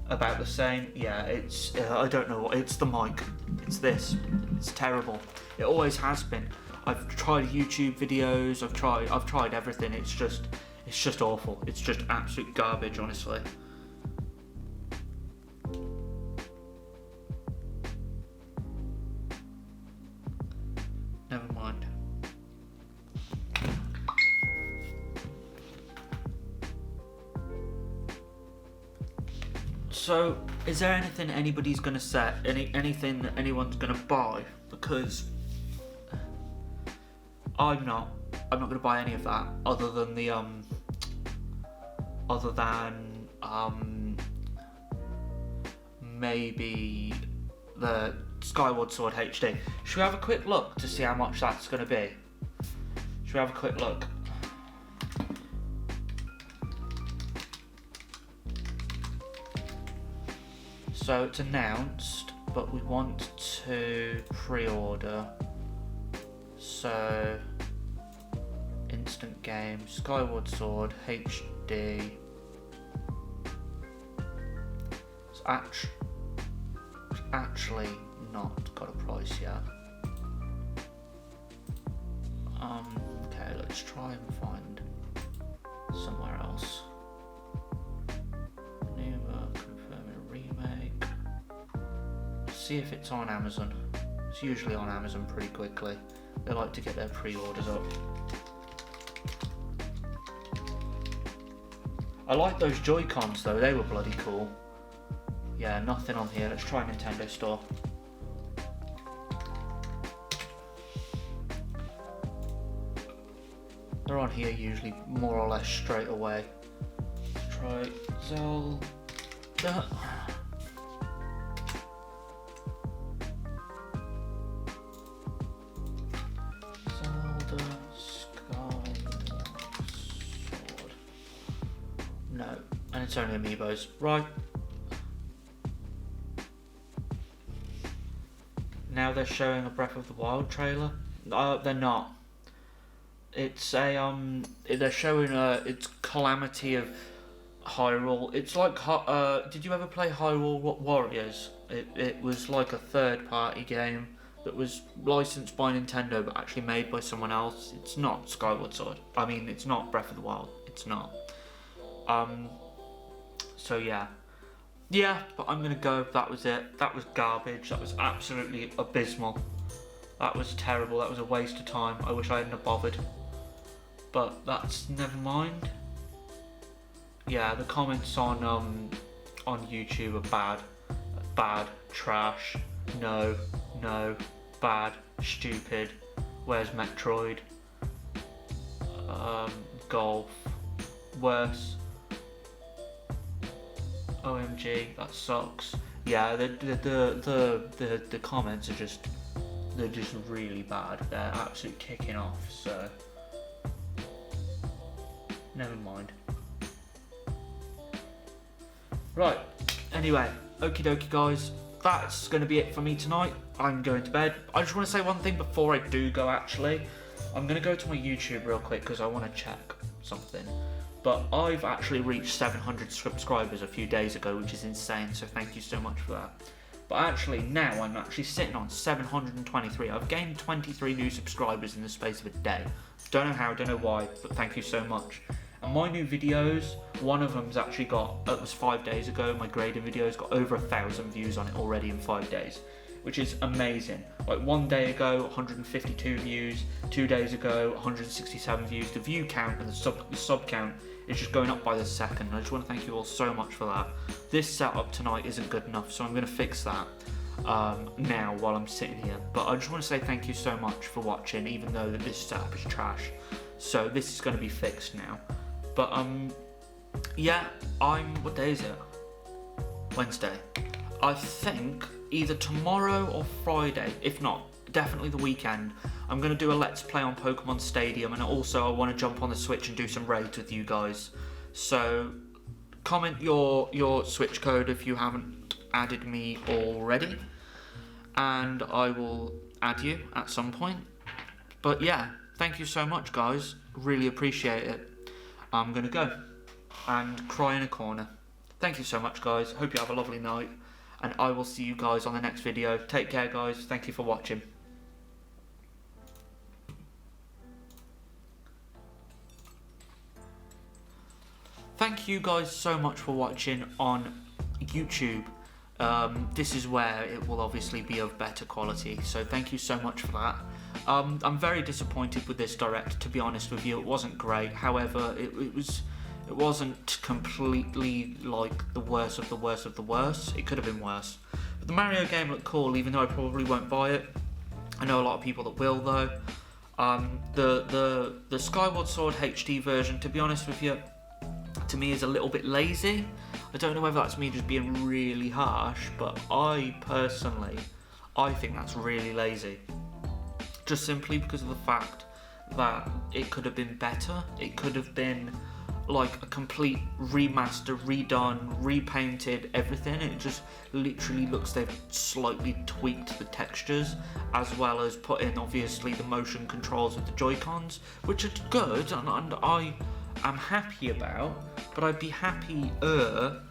about the same. Yeah, it's I don't know what. It's the mic. It's this. It's terrible. It always has been. I've tried YouTube videos. I've tried everything. It's just awful. It's just absolute garbage, honestly. Never mind. So, is there anything anybody's gonna set? Anything that anyone's gonna buy? Because I'm not gonna buy any of that, other than maybe the Skyward Sword HD. Should we have a quick look to see how much that's gonna be? Should we have a quick look? So it's announced, but we want to pre-order. So instant game, Skyward Sword HD. It's actually not got a price yet. Okay, let's try and find somewhere else. Confirming remake. See if it's on Amazon. It's usually on Amazon pretty quickly. They like to get their pre-orders up. I like those Joy-Cons though, they were bloody cool. Yeah, nothing on here. Let's try Nintendo Store. They're on here usually more or less straight away. Let's try Zelda Skyward Sword. No, and it's only amiibos, right? Now they're showing a Breath of the Wild trailer. They're not. It's a they're showing it's Calamity of Hyrule. It's like did you ever play Hyrule Warriors? It was like a third-party game that was licensed by Nintendo but actually made by someone else. It's not Skyward Sword. I mean, it's not Breath of the Wild. It's not. So yeah. Yeah, but I'm gonna go. That was it. That was garbage. That was absolutely abysmal. That was terrible. That was a waste of time. I wish I hadn't have bothered. But that's never mind. Yeah, the comments on YouTube are bad. Bad, trash, no, bad, stupid, where's Metroid, golf, worse, OMG, that sucks. Yeah, the comments are they're just really bad. They're absolutely kicking off, so never mind. Right, anyway, okie dokie guys, that's going to be it for me tonight. I'm going to bed. I just want to say one thing before I do go actually. I'm going to go to my YouTube real quick because I want to check something. But I've actually reached 700 subscribers a few days ago, which is insane, so thank you so much for that. But actually now I'm actually sitting on 723. I've gained 23 new subscribers in the space of a day. Don't know how, don't know why, but thank you so much. And my new videos, one of them's actually got, it was 5 days ago, my grading video's got over 1,000 views on it already in 5 days, which is amazing. Like 1 day ago, 152 views, 2 days ago, 167 views. The view count and the sub count is just going up by the second. I just want to thank you all so much for that. This setup tonight isn't good enough, so I'm going to fix that now while I'm sitting here. But I just want to say thank you so much for watching, even though this setup is trash. So this is going to be fixed now. But yeah, what day is it? Wednesday. I think either tomorrow or Friday, if not, definitely the weekend, I'm going to do a Let's Play on Pokemon Stadium, and also I want to jump on the Switch and do some raids with you guys. So comment your Switch code if you haven't added me already, and I will add you at some point. But yeah, thank you so much guys, really appreciate it. I'm going to go and cry in a corner. Thank you so much guys, hope you have a lovely night, and I will see you guys on the next video. Take care guys, thank you for watching. Thank you guys so much for watching on YouTube. This is where it will obviously be of better quality, so thank you so much for that. I'm very disappointed with this direct, to be honest with you. It wasn't great, however, it wasn't completely like the worst of the worst of the worst. It could have been worse. But the Mario game looked cool, even though I probably won't buy it. I know a lot of people that will though. The Skyward Sword HD version, to be honest with you, to me is a little bit lazy. I don't know whether that's me just being really harsh, but I personally, I think that's really lazy. Just simply because of the fact that it could have been better. It could have been like a complete remaster, redone, repainted, everything. It just literally looks they've slightly tweaked the textures, as well as put in obviously the motion controls of the Joy-Cons, which are good and I am happy about, but I'd be happier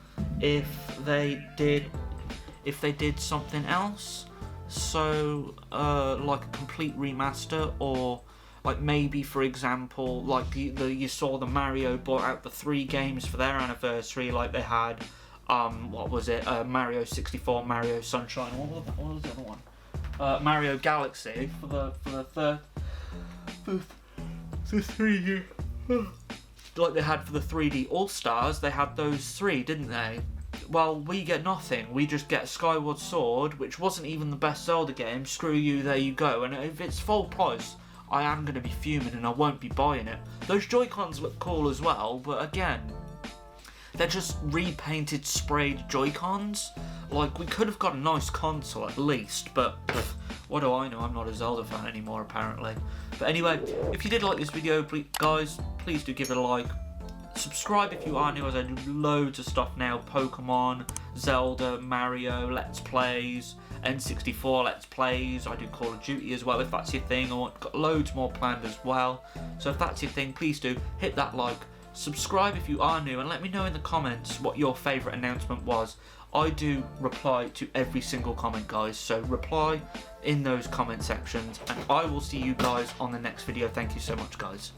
if they did something else. So like a complete remaster, or like maybe for example like you saw the Mario brought out the 3 games for their anniversary, like they had what was it, Mario 64, Mario Sunshine, what was the other one, Mario Galaxy for the 3D, like they had for the 3D All-Stars. They had those 3, didn't they? Well, we get nothing. We just get Skyward Sword, which wasn't even the best Zelda game. Screw you, there you go. And if it's full price, I am going to be fuming and I won't be buying it. Those Joy-Cons look cool as well, but again, They're just repainted, sprayed Joy-Cons. Like, we could have got a nice console at least, but pff, what do I know? I'm not a Zelda fan anymore, apparently. But anyway, if you did like this video, guys, please do give it a like. Subscribe if you are new, as I do loads of stuff now. Pokemon, Zelda, Mario, Let's Plays, N64 Let's Plays. I do Call of Duty as well, if that's your thing. I've got loads more planned as well. So if that's your thing, please do hit that like. Subscribe if you are new, and let me know in the comments what your favourite announcement was. I do reply to every single comment, guys, so reply in those comment sections, and I will see you guys on the next video. Thank you so much, guys.